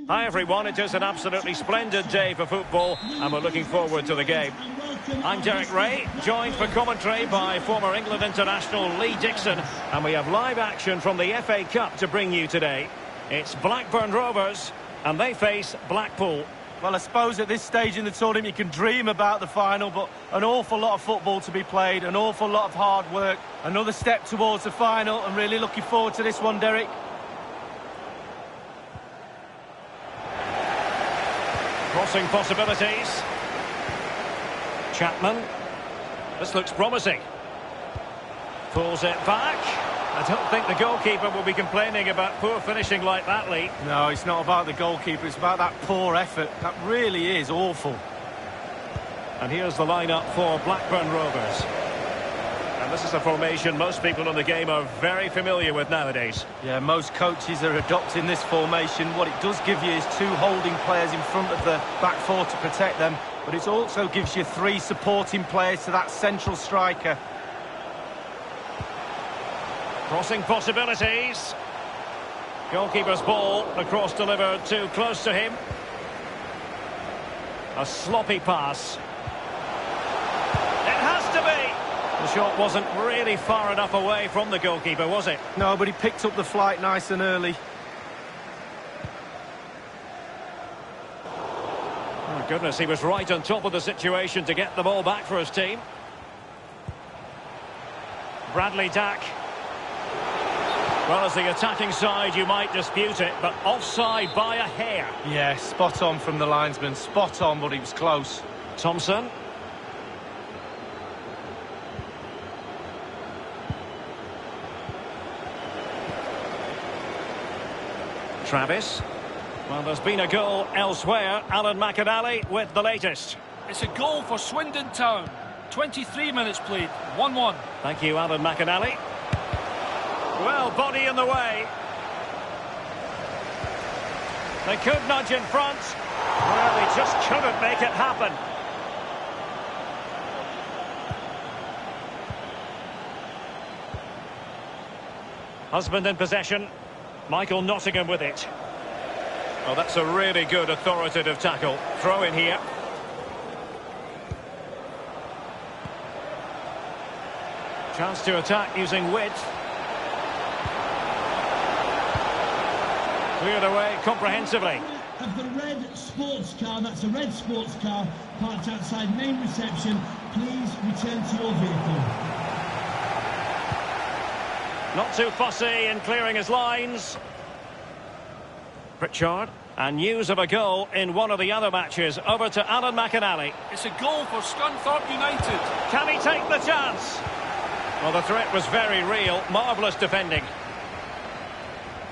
Hi everyone, it is an absolutely splendid day for football and we're looking forward to the game. I'm Derek Ray, joined for commentary by former England international Lee Dixon, and we have live action from the FA Cup to bring you today. It's Blackburn Rovers and they face Blackpool. Well, I suppose at this stage in the tournament you can dream about the final, but an awful lot of football to be played, an awful lot of hard work. Another step towards the final. I'm really looking forward to this one, Derek. Crossing possibilities. Chapman. This looks promising. Pulls it back. I don't think the goalkeeper will be complaining about poor finishing like that, Lee. No, it's not about the goalkeeper, it's about that poor effort. That really is awful. And here's the lineup for Blackburn Rovers. And this is a formation most people in the game are very familiar with nowadays. Yeah, most coaches are adopting this formation. What it does give you is two holding players in front of the back four to protect them, but it also gives you three supporting players to that central striker. Crossing possibilities. Goalkeeper's ball, the cross delivered too close to him. A sloppy pass. It has to be. The shot wasn't really far enough away from the goalkeeper, was it? No, but he picked up the flight nice and early. Oh, goodness, he was right on top of the situation to get the ball back for his team. Bradley Dack. Well, as the attacking side, you might dispute it, but offside by a hair. Yeah, spot on from the linesman. Spot on, but he was close. Thompson. Travis. Well, there's been a goal elsewhere. Alan McInally with the latest. It's a goal for Swindon Town. 23 minutes played, 1-1. Thank you, Alan McInally. Well, body in the way. They could nudge in front. Well, they just couldn't make it happen. Husband in possession. Michael Nottingham with it. Oh, that's a really good authoritative tackle. Throw in here. Chance to attack using width. Cleared away comprehensively. Of the red sports car, that's a red sports car parked outside main reception. Please return to your vehicle. Not too fussy in clearing his lines. Pritchard. And news of a goal in one of the other matches. Over to Alan McInally. It's a goal for Scunthorpe United. Can he take the chance? Well, the threat was very real. Marvellous defending.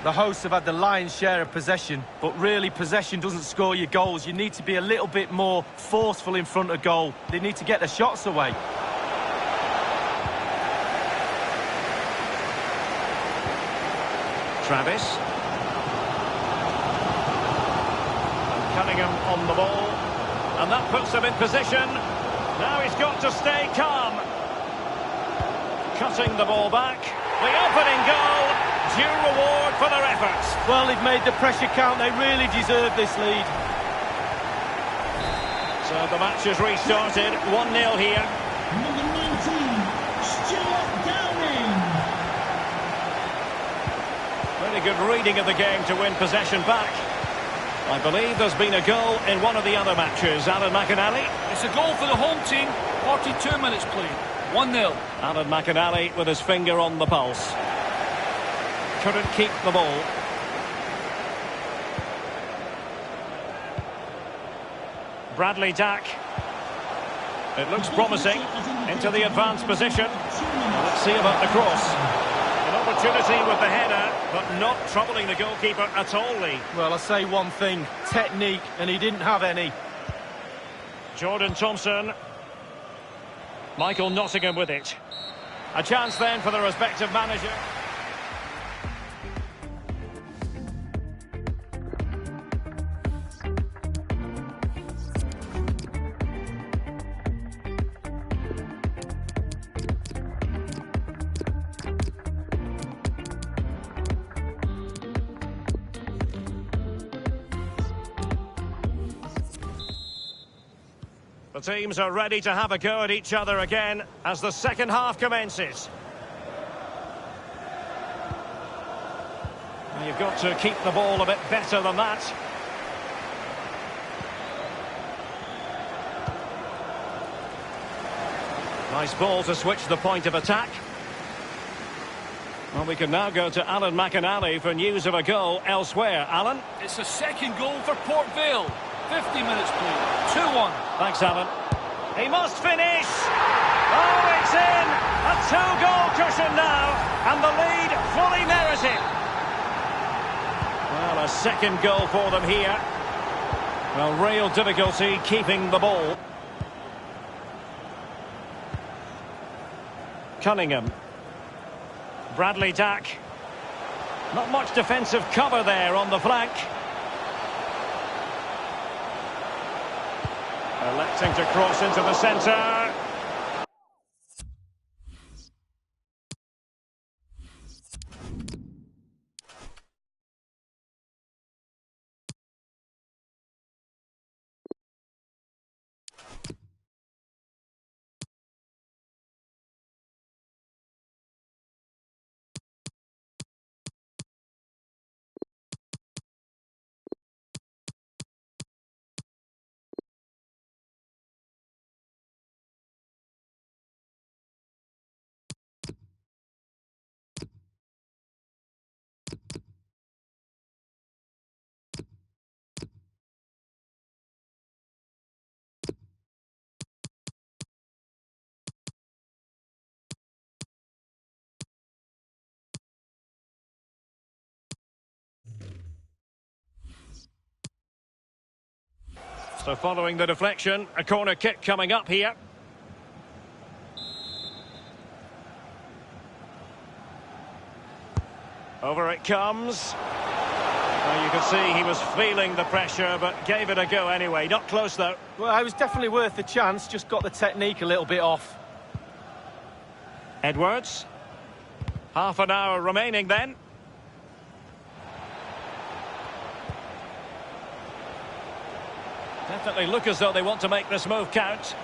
The hosts have had the lion's share of possession, but really possession doesn't score you goals. You need to be a little bit more forceful in front of goal. They need to get the shots away. Travis. And Cunningham on the ball. And that puts him in position. Now he's got to stay calm. Cutting the ball back. The opening goal. Due reward for their efforts. Well, they've made the pressure count. They really deserve this lead. So the match has restarted. 1-0 here. Number 19, Stuart Downing. Very good reading of the game to win possession back. I believe there's been a goal in one of the other matches. Alan McInally. It's a goal for the home team. 42 minutes played, 1-0. Alan McInally with his finger on the pulse. Couldn't keep the ball. Bradley Dack. It looks promising. Into the advanced position. Let's see about the cross. An opportunity with the header, but not troubling the goalkeeper at all, Lee. Well, I say one thing. Technique, and he didn't have any. Jordan Thompson. Michael Nottingham with it. A chance then for the respective manager. The teams are ready to have a go at each other again as the second half commences. Well, you've got to keep the ball a bit better than that. Nice ball to switch the point of attack. Well, we can now go to Alan McInally for news of a goal elsewhere. Alan? It's a second goal for Port Vale. 50 minutes played. 2-1. Thanks, Alan. He must finish! Oh, it's in! A two-goal cushion now, and the lead fully merited. Well, a second goal for them here. Well, real difficulty keeping the ball. Cunningham. Bradley Dack. Not much defensive cover there on the flank. Electing to cross into the centre. So following the deflection, a corner kick coming up here. Over it comes. Well, you can see he was feeling the pressure, but gave it a go anyway. Not close, though. Well, it was definitely worth the chance, just got the technique a little bit off. Edwards. Half an hour remaining then. Definitely look as though they want to make this move count.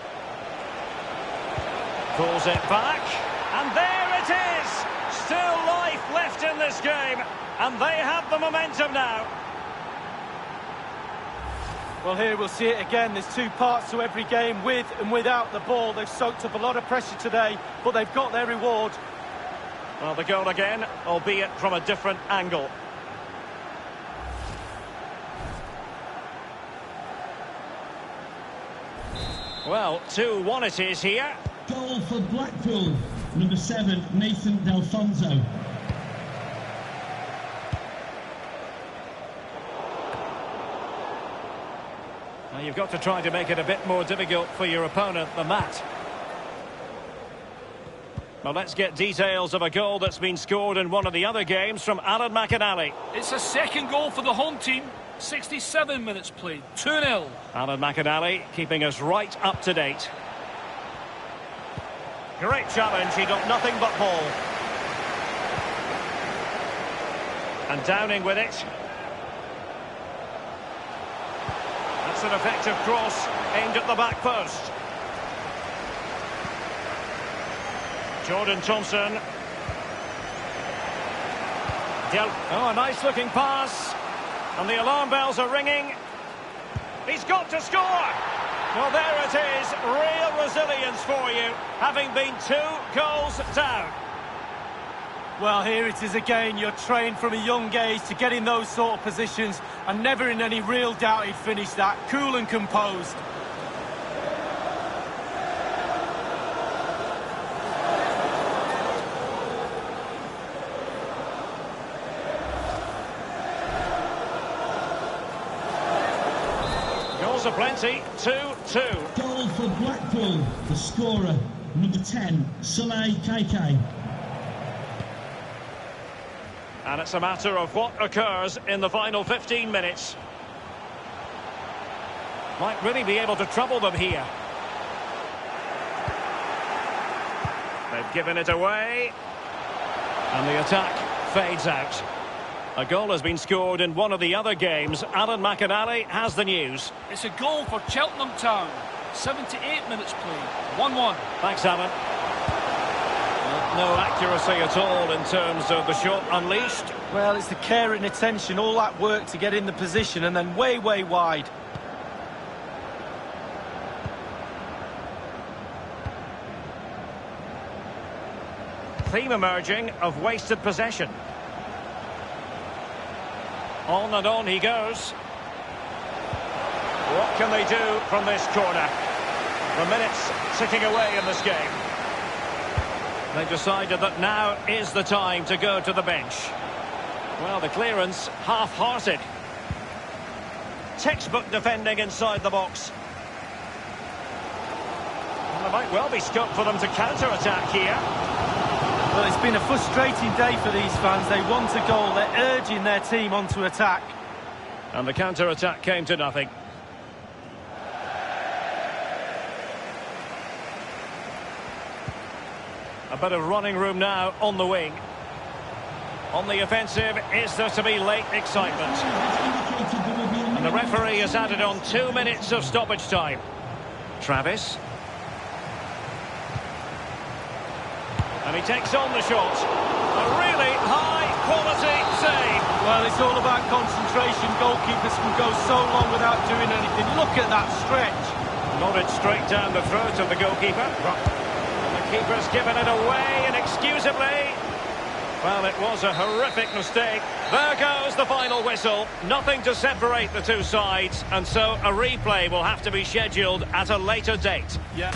Pulls it back. And there it is! Still life left in this game. And they have the momentum now. Well, here we'll see it again. There's two parts to every game, with and without the ball. They've soaked up a lot of pressure today, but they've got their reward. Well, the goal again, albeit from a different angle. Well, 2-1 it is here. Goal for Blackpool, number 7, Nathan Delfonso. Now you've got to try to make it a bit more difficult for your opponent than that. Well, let's get details of a goal that's been scored in one of the other games from Alan McInally. It's a second goal for the home team. 67 minutes played. 2-0. Alan McInally keeping us right up to date. Great challenge, he got nothing but ball. And Downing with it. That's an effective cross aimed at the back post. Jordan Thompson. Oh, a nice looking pass. And the alarm bells are ringing. He's got to score! Well, there it is. Real resilience for you, having been 2 goals down. Well, here it is again. You're trained from a young age to get in those sort of positions, and never in any real doubt he'd finish that. Cool and composed. Goals are plenty. 2-2. Goal for Blackpool, the scorer, number 10, Saleh Kaikai. And it's a matter of what occurs in the final 15 minutes. Might really be able to trouble them here. They've given it away. And the attack fades out. A goal has been scored in one of the other games. Alan McInally has the news. It's a goal for Cheltenham Town. 78 minutes played. 1-1. Thanks, Alan. No accuracy at all in terms of the shot unleashed. Well, it's the care and attention, all that work to get in the position and then way, way wide. Theme emerging of wasted possession. On and on he goes. What can they do from this corner? The minutes ticking away in this game. They decided that now is the time to go to the bench. Well, the clearance half-hearted. Textbook defending inside the box. Well, there might well be scope for them to counter-attack here. Well, it's been a frustrating day for these fans. They want a goal. They're urging their team onto attack. And the counter-attack came to nothing. A bit of running room now on the wing. On the offensive, is there to be late excitement? And the referee has added on 2 minutes of stoppage time. Travis. And he takes on the shot. A really high-quality save. Well, it's all about concentration. Goalkeepers can go so long without doing anything. Look at that stretch. Nodded straight down the throat of the goalkeeper. And the keeper's given it away inexcusably. Well, it was a horrific mistake. There goes the final whistle. Nothing to separate the two sides. And so a replay will have to be scheduled at a later date. Yeah.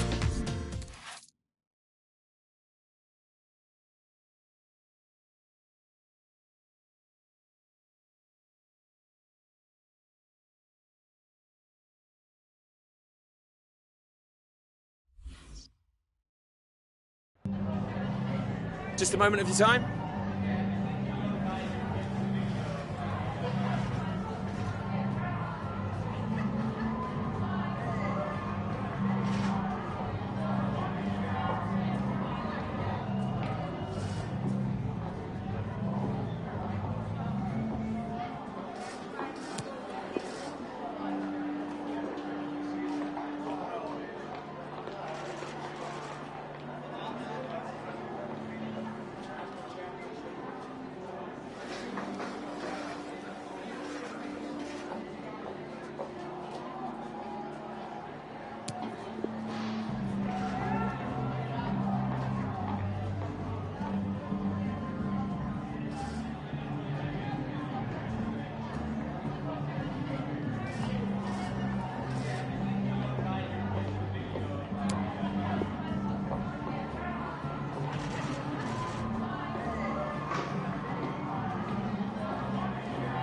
Just a moment of your time.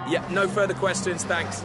Yeah, no further questions, thanks.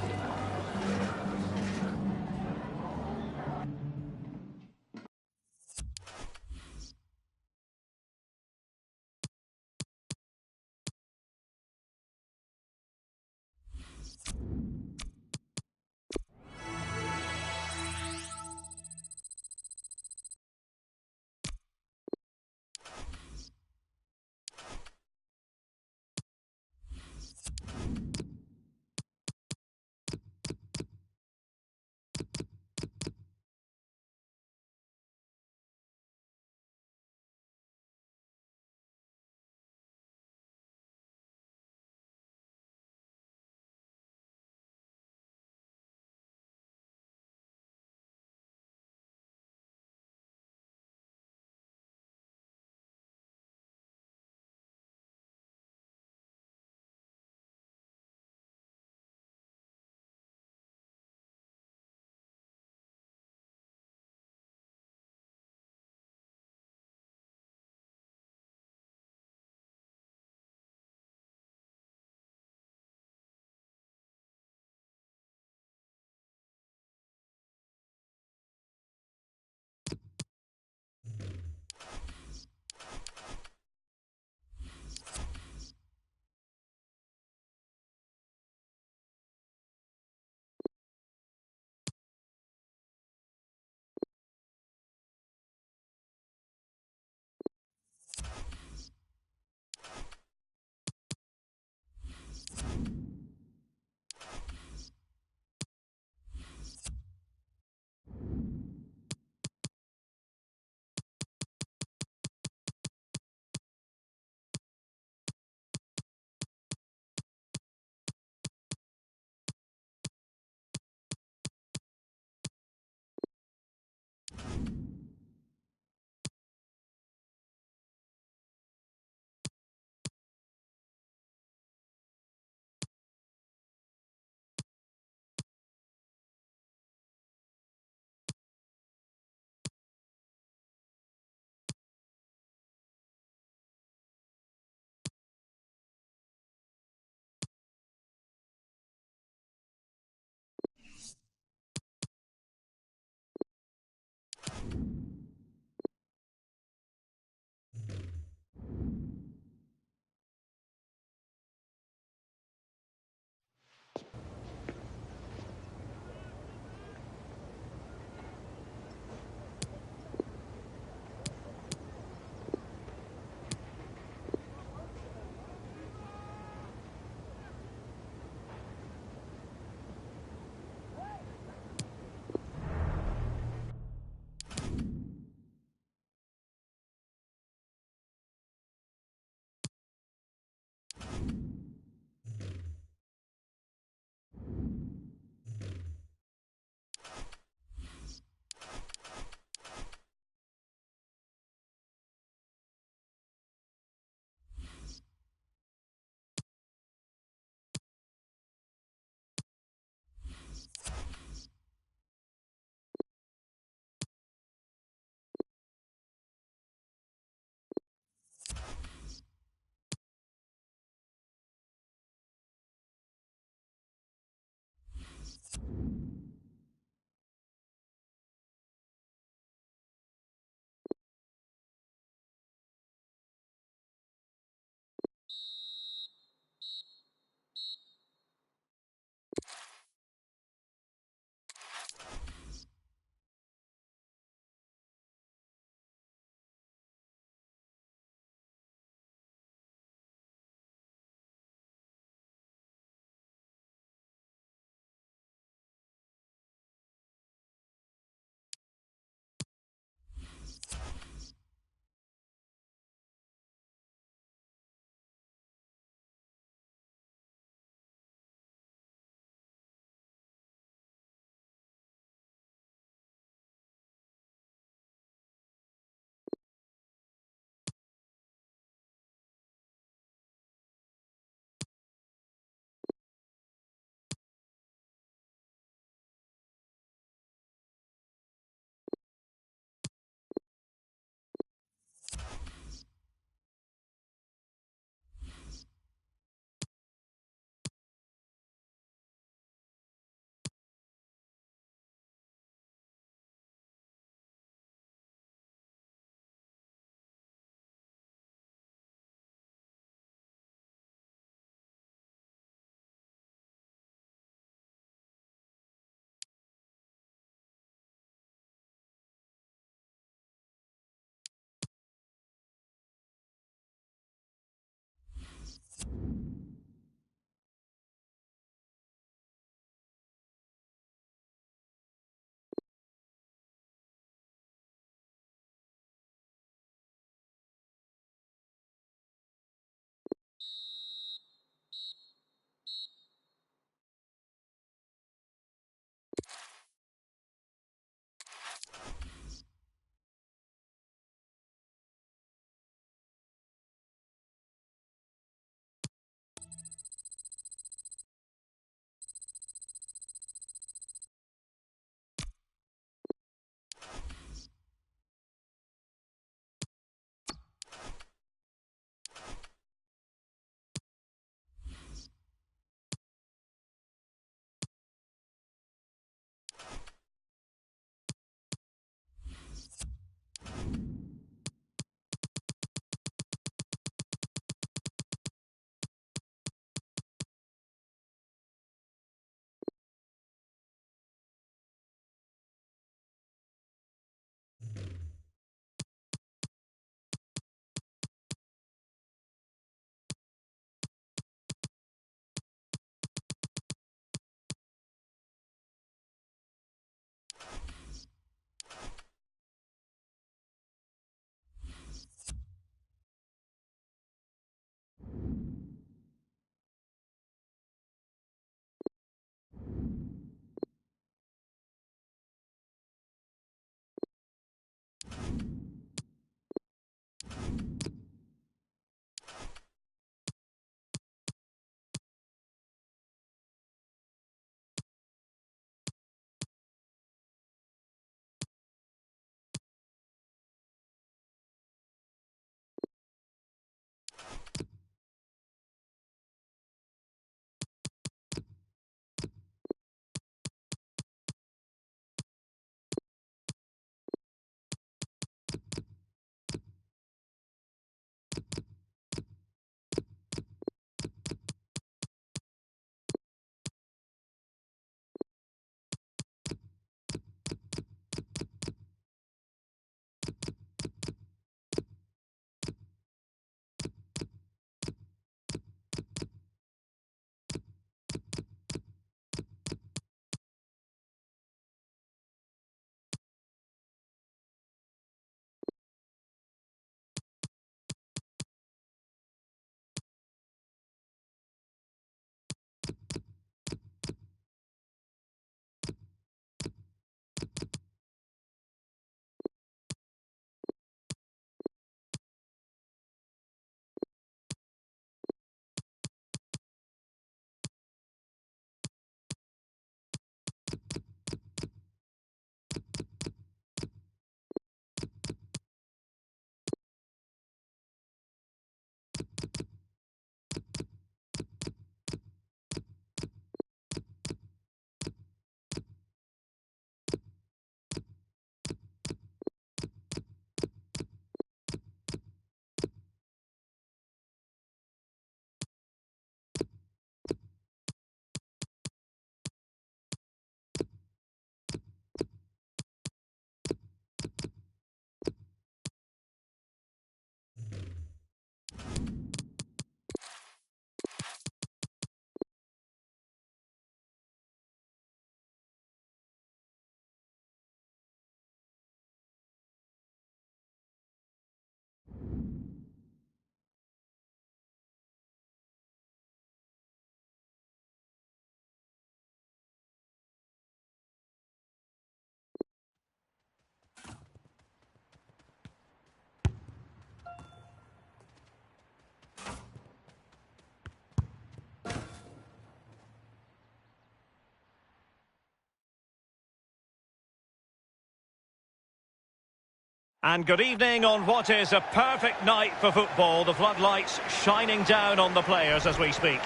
And good evening on what is a perfect night for football. The floodlights shining down on the players as we speak.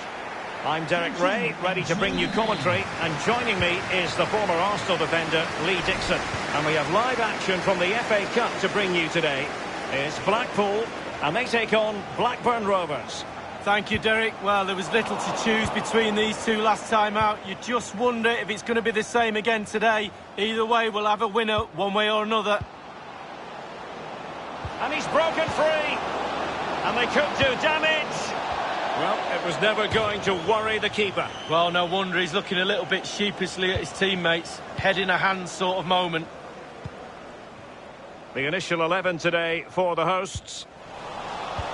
I'm Derek Ray, ready to bring you commentary, and joining me is the former Arsenal defender Lee Dixon. And we have live action from the FA Cup to bring you today. It's Blackpool, and they take on Blackburn Rovers. Thank you, Derek. Well, there was little to choose between these two last time out. You just wonder if it's going to be the same again today. Either way, we'll have a winner one way or another. And he's broken free. And they could do damage. Well, it was never going to worry the keeper. Well, no wonder he's looking a little bit sheepishly at his teammates. Head in a hand sort of moment. The initial 11 today for the hosts.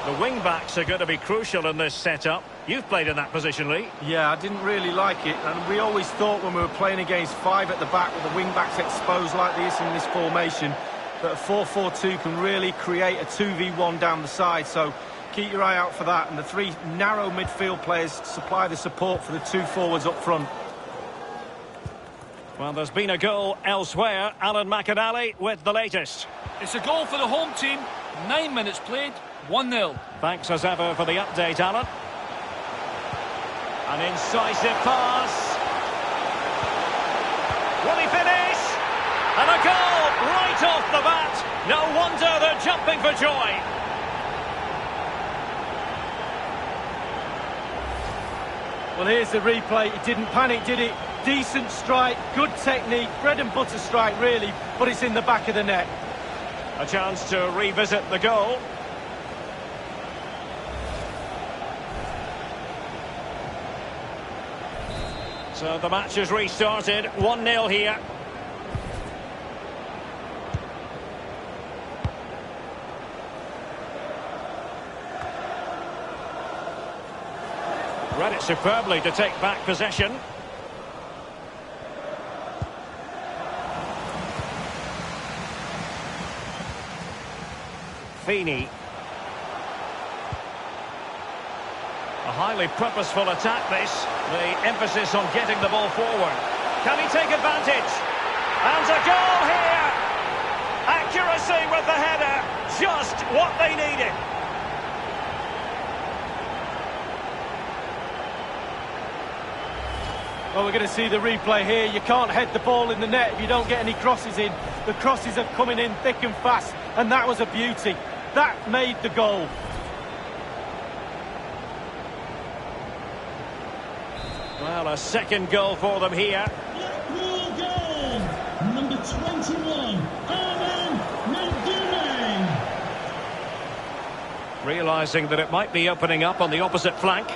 The wing-backs are going to be crucial in this setup. You've played in that position, Lee. Yeah, I didn't really like it. And we always thought when we were playing against five at the back with the wing-backs exposed like this in this formation, that a 4-4-2 can really create a 2v1 down the side, so keep your eye out for that. And the three narrow midfield players supply the support for the two forwards up front. Well, there's been a goal elsewhere. Alan McInally with the latest. It's a goal for the home team. 9 minutes played, 1-0. Thanks as ever for the update, Alan. An incisive pass. Will he finish? And a goal right off the bat. No wonder they're jumping for joy. Well, here's the replay. He didn't panic, did it? Decent strike, good technique, bread and butter strike, really, but it's in the back of the net. A chance to revisit the goal. So the match has restarted. 1-0 here. Read it superbly to take back possession. Feeney. A highly purposeful attack this. The emphasis on getting the ball forward. Can he take advantage? And a goal here! Accuracy with the header. Just what they needed. Well, we're going to see the replay here. You can't head the ball in the net if you don't get any crosses in. The crosses are coming in thick and fast, and that was a beauty. That made the goal. Well, a second goal for them here. Blackpool goal, number 21, Arman Maguire. Realising that it might be opening up on the opposite flank.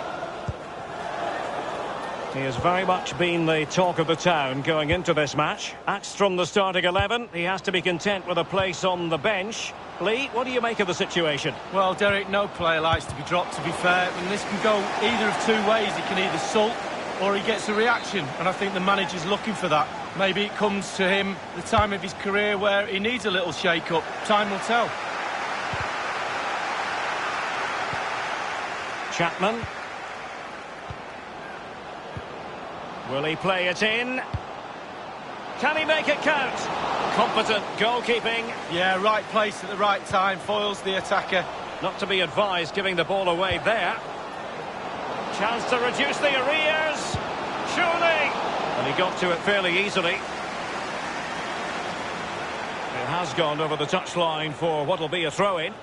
He has very much been the talk of the town going into this match. Axed from the starting 11, he has to be content with a place on the bench. Lee, what do you make of the situation? Well, Derek, no player likes to be dropped, to be fair. And this can go either of two ways. He can either sulk or he gets a reaction. And I think the manager's looking for that. Maybe it comes to him the time of his career where he needs a little shake-up. Time will tell. Chapman. Will he play it in? Can he make it count? Competent goalkeeping. Yeah, right place at the right time. Foils the attacker. Not to be advised giving the ball away there. Chance to reduce the arrears. Surely. And he got to it fairly easily. It has gone over the touchline for what will be a throw-in.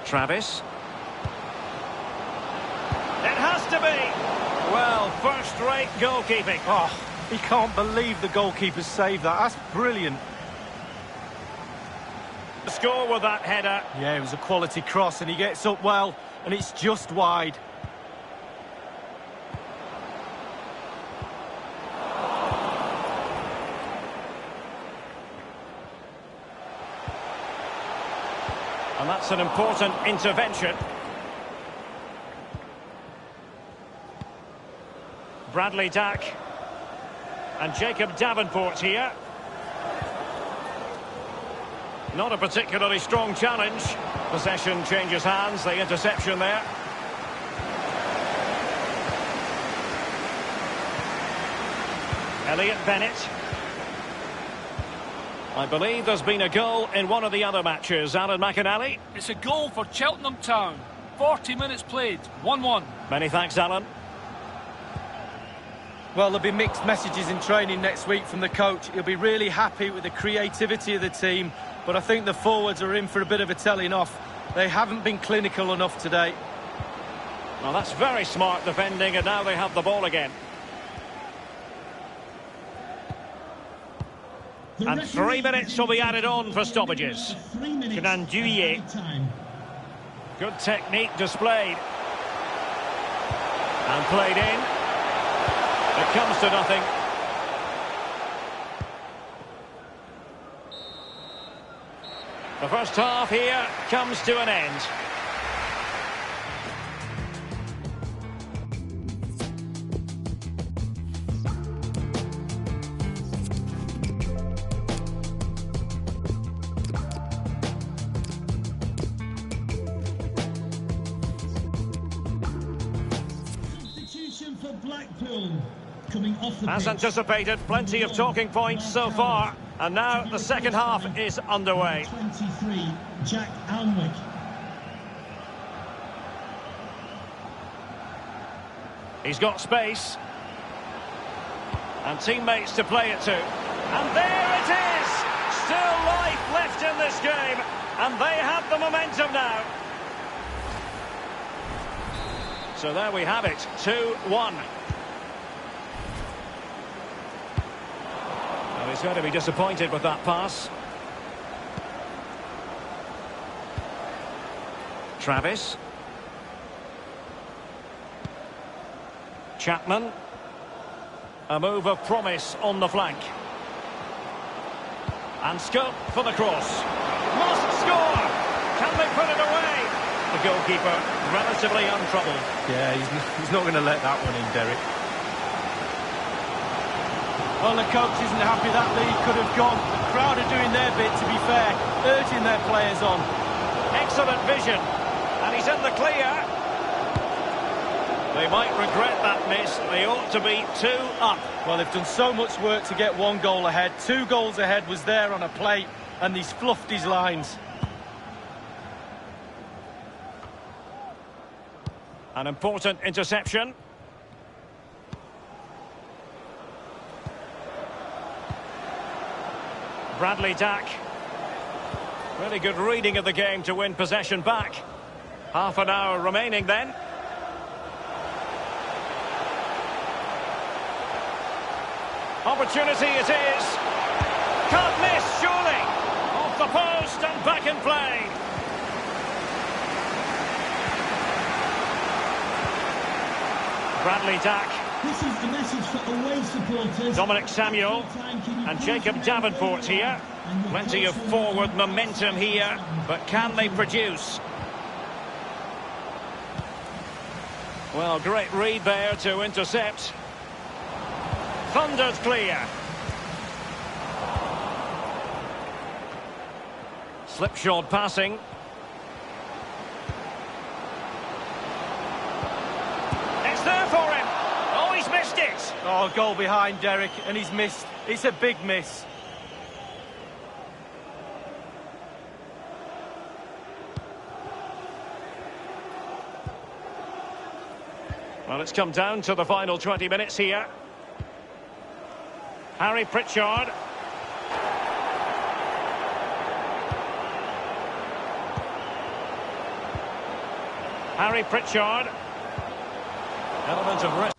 Travis. It has to be. Well, first-rate goalkeeping. Oh, he can't believe the goalkeeper saved that. That's brilliant. Score with that header. Yeah, it was a quality cross, and he gets up well, and it's just wide. And that's an important intervention. Bradley Dack. And Jacob Davenport here. Not a particularly strong challenge. Possession changes hands, the interception there. Elliot Bennett. I believe there's been a goal in one of the other matches. Alan McInally. It's a goal for Cheltenham Town. 40 minutes played, 1-1. Many thanks, Alan. Well, there'll be mixed messages in training next week from the coach. He'll be really happy with the creativity of the team, but I think the forwards are in for a bit of a telling off. They haven't been clinical enough today. Well, that's very smart defending, and now they have the ball again. And 3 minutes will be added on for stoppages. Kananduye. Good technique displayed. And played in. It comes to nothing. The first half here comes to an end. Substitution for Blackpool. Coming off the As pitch. anticipated, plenty of talking points so far. And now the second half is underway. 23, Jack Alnwick. He's got space. And teammates to play it to. And there it is! Still life left in this game. And they have the momentum now. So there we have it, 2-1. Well, he's going to be disappointed with that pass. Travis. Chapman. A move of promise on the flank. And scope for the cross. Must score! Can they put it away? The goalkeeper relatively untroubled. Yeah, he's not going to let that one in, Derek. Well, the coach isn't happy that lead could have gone. The crowd are doing their bit, to be fair, urging their players on. Excellent vision. And he's in the clear. They might regret that miss. They ought to be 2 up. Well, they've done so much work to get 1 goal ahead. 2 goals ahead was there on a plate, and he's fluffed his lines. An important interception. Bradley Dack. Really good reading of the game to win possession back. Half an hour remaining then. Opportunity it is. Can't miss, surely. Off the post and back in play. Bradley Dack. This is the message for away supporters. Dominic Samuel and Jacob Davenport here. Plenty of forward momentum here, but can they produce? Well, great read there to intercept. Thundered clear. Slipshod passing. It's there for him. Oh, he's missed it. Oh, goal behind Derek, and he's missed. It's a big miss. Well, it's come down to the final 20 minutes here. Harry Pritchard. Harry Pritchard. Element of risk.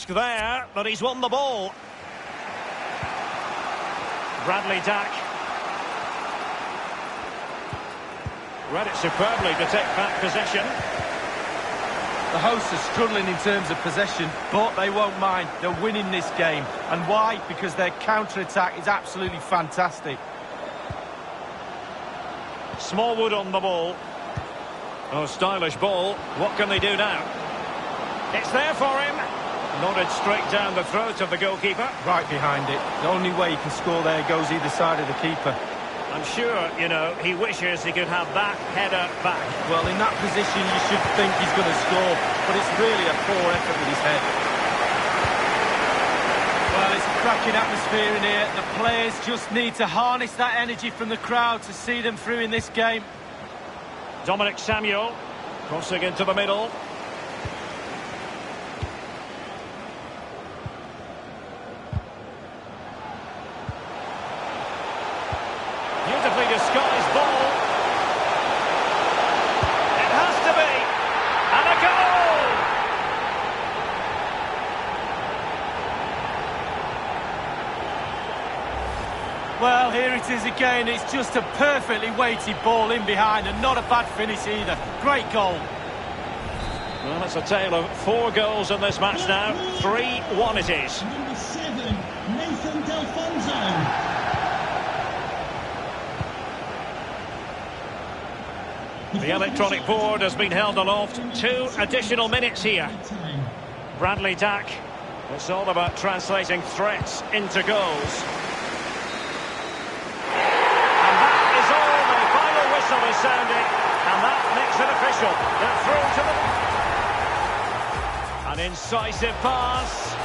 There, but he's won the ball. Bradley Dack. Read it superbly to take back possession. The hosts are struggling in terms of possession, but they won't mind. They're winning this game. And why? Because their counter-attack is absolutely fantastic. Smallwood on the ball. Oh, stylish ball. What can they do now? It's there for him. Nodded straight down the throat of the goalkeeper. Right behind it. The only way you can score there goes either side of the keeper. I'm sure, you know, he wishes he could have that header back. Well, in that position, you should think he's going to score, but it's really a poor effort with his head. Well, it's a cracking atmosphere in here. The players just need to harness that energy from the crowd to see them through in this game. Dominic Samuel, crossing into the middle. Beautifully disguised ball. It has to be. And a goal! Well, here it is again. It's just a perfectly weighted ball in behind and not a bad finish either. Great goal. Well, it's a tale of 4 goals in this match now. 3-1 it is. Number 7, Nathan Delfonso. The electronic board has been held aloft. 2 additional minutes here. Bradley Dack. It's all about translating threats into goals. And that is all. The final whistle is sounding. And that makes it official. They're through to the... An incisive pass.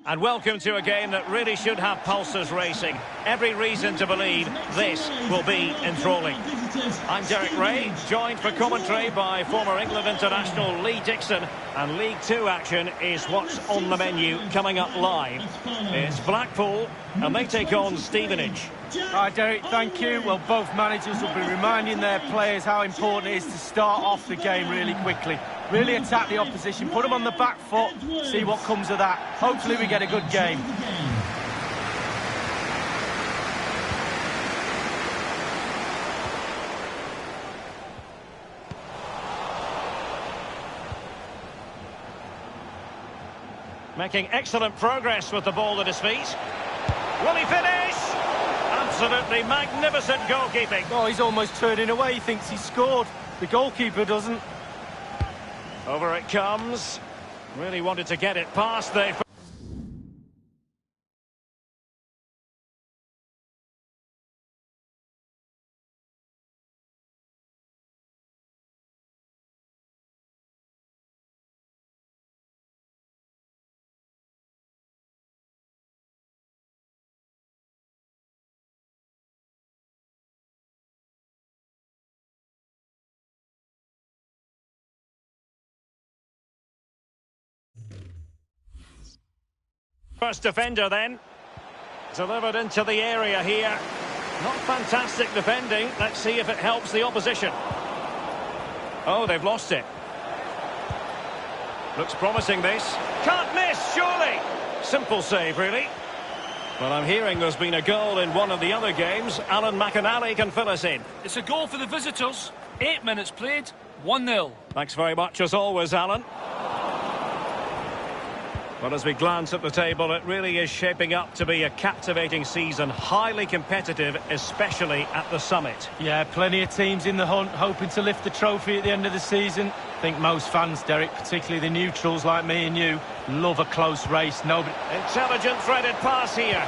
And welcome to a game that really should have pulses racing. Every reason to believe this will be enthralling. I'm Derek Ray, joined for commentary by former England international Lee Dixon. And League Two action is what's on the menu coming up live. It's Blackpool, and they take on Stevenage. Hi Derek, thank you. Well, both managers will be reminding their players how important it is to start off the game really quickly. Really attack the opposition, put them on the back foot, see what comes of that. Hopefully we get a good game. Making excellent progress with the ball at his feet. Will he finish? Absolutely magnificent goalkeeping. Oh, he's almost turning away. He thinks he scored. The goalkeeper doesn't. Over it comes. Really wanted to get it past the... First defender then. Delivered into the area here. Not fantastic defending. Let's see if it helps the opposition. Oh, they've lost it. Looks promising, this. Can't miss, surely. Simple save, really. Well, I'm hearing there's been a goal in one of the other games. Alan McInally can fill us in. It's a goal for the visitors. 8 minutes played, 1-0. Thanks very much as always, Alan. Well, as we glance at the table, it really is shaping up to be a captivating season, highly competitive, especially at the summit. Yeah, plenty of teams in the hunt, hoping to lift the trophy at the end of the season. I think most fans, Derek, particularly the neutrals like me and you, love a close race. Nobody... Intelligent threaded pass here.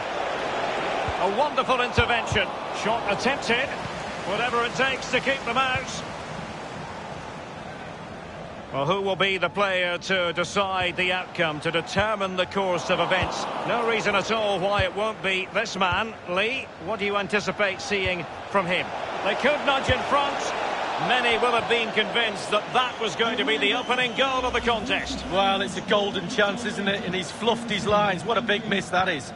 A wonderful intervention. Shot attempted. Whatever it takes to keep them out. Well, who will be the player to decide the outcome, to determine the course of events? No reason at all why it won't be this man. Lee, what do you anticipate seeing from him? They could nudge in front. Many will have been convinced that that was going to be the opening goal of the contest. Well, it's a golden chance, isn't it? And he's fluffed his lines. What a big miss that is.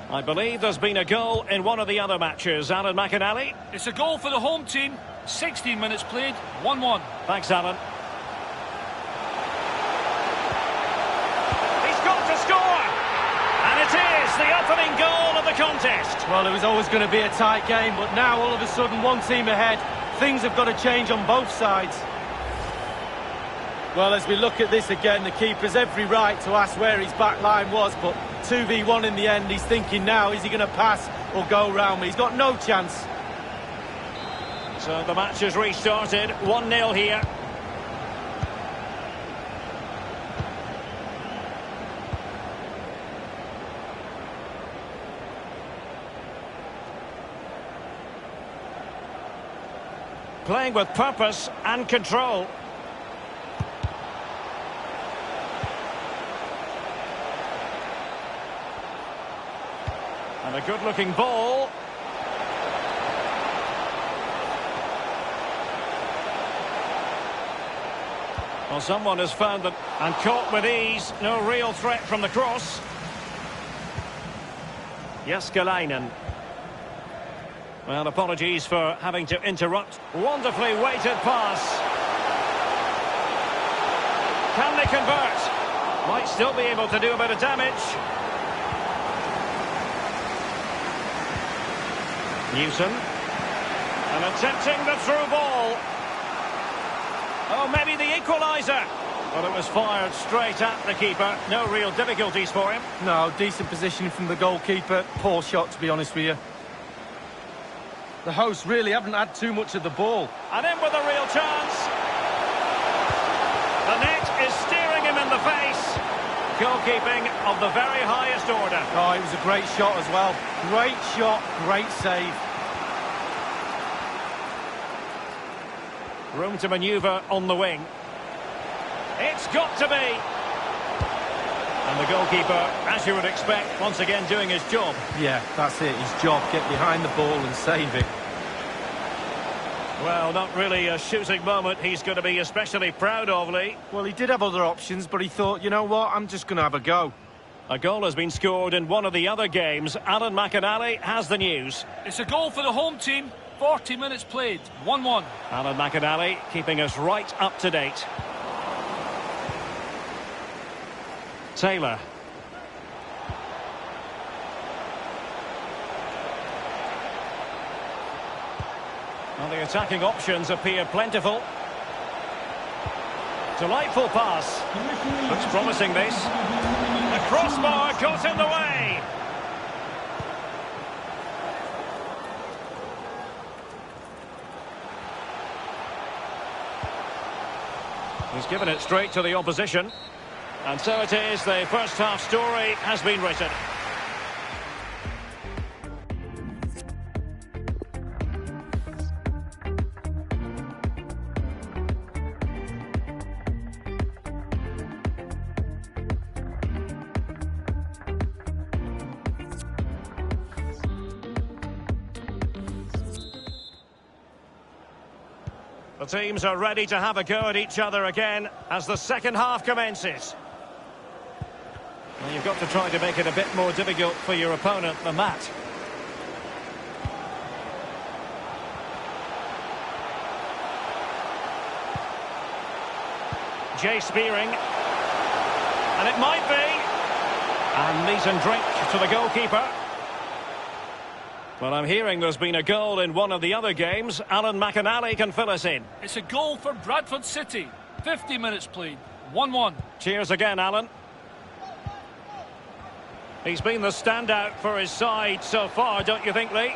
I believe there's been a goal in one of the other matches. Alan McInally. It's a goal for the home team. 16 minutes played, 1-1. Thanks, Alan. And it is the opening goal of the contest. Well, it was always going to be a tight game, but now all of a sudden one team ahead. Things have got to change on both sides. Well, as we look at this again, the keeper's every right to ask where his back line was, but 2v1 in the end. He's thinking now, is he going to pass or go round me? He's got no chance. So the match has restarted. 1-0 here. Playing with purpose and control. And a good-looking ball. Well, someone has found that and caught with ease. No real threat from the cross. Jääskeläinen. Well, apologies for having to interrupt. Wonderfully weighted pass. Can they convert? Might still be able to do a bit of damage. Newton. And attempting the through ball. Oh, maybe the equaliser. Well, it was fired straight at the keeper. No real difficulties for him. No, decent positioning from the goalkeeper. Poor shot, to be honest with you. The hosts really haven't had too much of the ball. And in with a real chance. The net is steering him in the face. Goalkeeping of the very highest order. Oh, it was a great shot as well. Great shot, great save. Room to manoeuvre on the wing. It's got to be. And the goalkeeper, as you would expect, once again doing his job. Yeah, that's it, his job. Get behind the ball and save it. Well, not really a shooting moment he's going to be especially proud of, Lee. Well, he did have other options, but he thought, you know what, I'm just going to have a go. A goal has been scored in one of the other games. Alan McInally has the news. It's a goal for the home team. 40 minutes played. 1-1. Alan McInally keeping us right up to date. Taylor. Well, the attacking options appear plentiful. Delightful pass. Looks promising, this. The crossbar got in the way. He's given it straight to the opposition. And so it is, the first half story has been written. The teams are ready to have a go at each other again as the second half commences. Well, you've got to try to make it a bit more difficult for your opponent than that. Jay Spearing. And it might be. And meat and drink to the goalkeeper. Well, I'm hearing there's been a goal in one of the other games. Alan McInally can fill us in. It's a goal for Bradford City. 50 minutes played. 1-1. Cheers again, Alan. He's been the standout for his side so far, don't you think, Lee?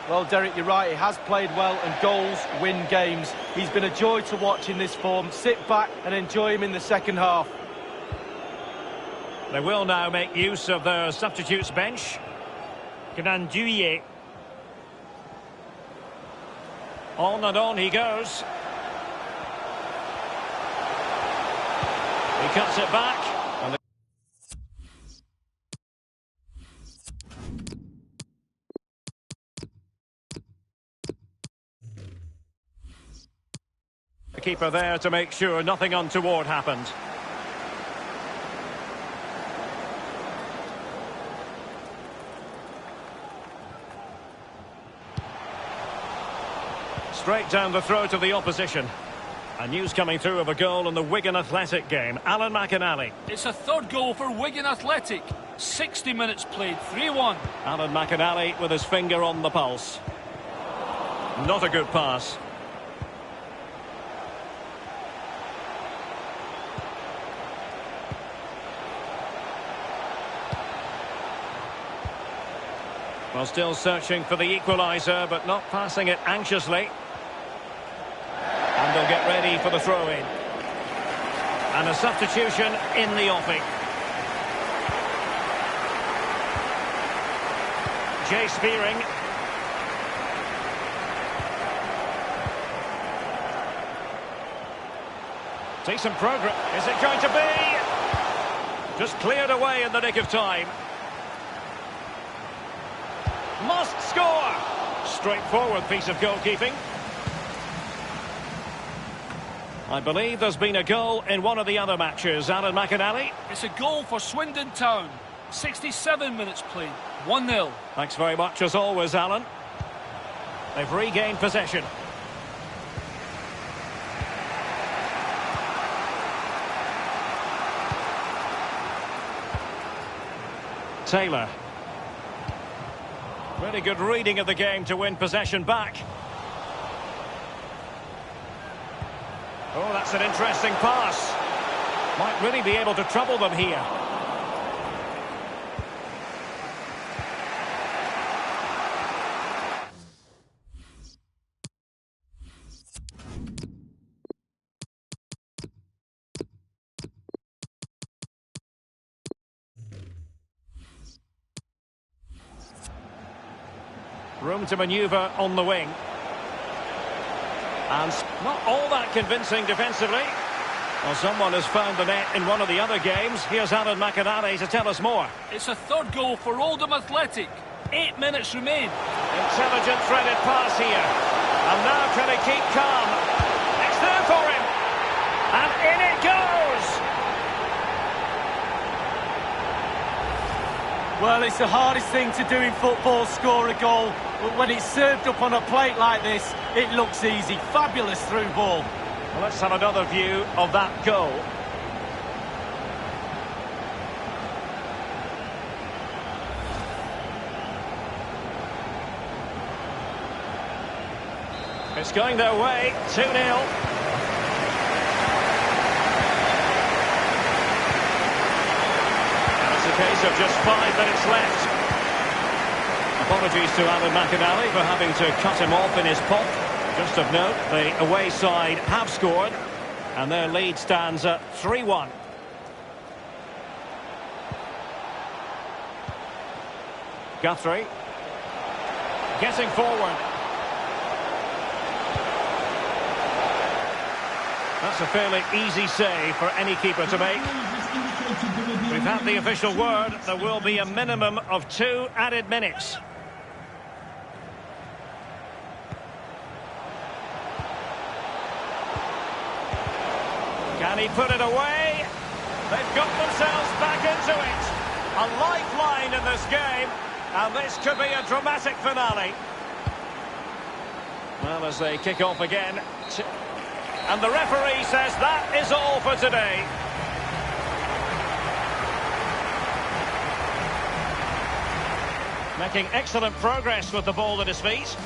Well, Derek, you're right. He has played well, and goals win games. He's been a joy to watch in this form. Sit back and enjoy him in the second half. They will now make use of their substitutes bench. Gnanduillet. On and on he goes. He cuts it back. And the keeper there to make sure nothing untoward happened. Straight down the throat of the opposition. And news coming through of a goal in the Wigan Athletic game. Alan McInally. It's a third goal for Wigan Athletic. 60 minutes played. 3-1. Alan McInally with his finger on the pulse. Not a good pass. Well, still searching for the equaliser, but not passing it anxiously. And they'll get ready for the throw-in. And a substitution in the offing. Jay Spearing. Decent progress. Is it going to be? Just cleared away in the nick of time. Must score! Straightforward piece of goalkeeping. I believe there's been a goal in one of the other matches. Alan McInally. It's a goal for Swindon Town. 67 minutes played. 1-0. Thanks very much as always, Alan. They've regained possession. Taylor. Really good reading of the game to win possession back. Oh, that's an interesting pass. Might really be able to trouble them here. Room to manoeuvre on the wing. And not all that convincing defensively. Well, someone has found the net in one of the other games. Here's Alan McInally to tell us more. It's a third goal for Oldham Athletic. 8 minutes remain. Intelligent threaded pass here. And now trying to keep calm. It's there for him. And in it goes. Well, it's the hardest thing to do in football, score a goal. But when it's served up on a plate like this, it looks easy. Fabulous through ball. Well, let's have another view of that goal. It's going their way, 2-0. And it's a case of just 5 minutes left. Apologies to Alan McInally for having to cut him off in his pop. Just of note, the away side have scored, and their lead stands at 3-1. Guthrie. Getting forward. That's a fairly easy save for any keeper to make. We've had the official word. There will be a minimum of 2 added minutes. Can he put it away? They've got themselves back into it. A lifeline in this game. And this could be a dramatic finale. Well, as they kick off again. And the referee says that is all for today. Making excellent progress with the ball at his feet.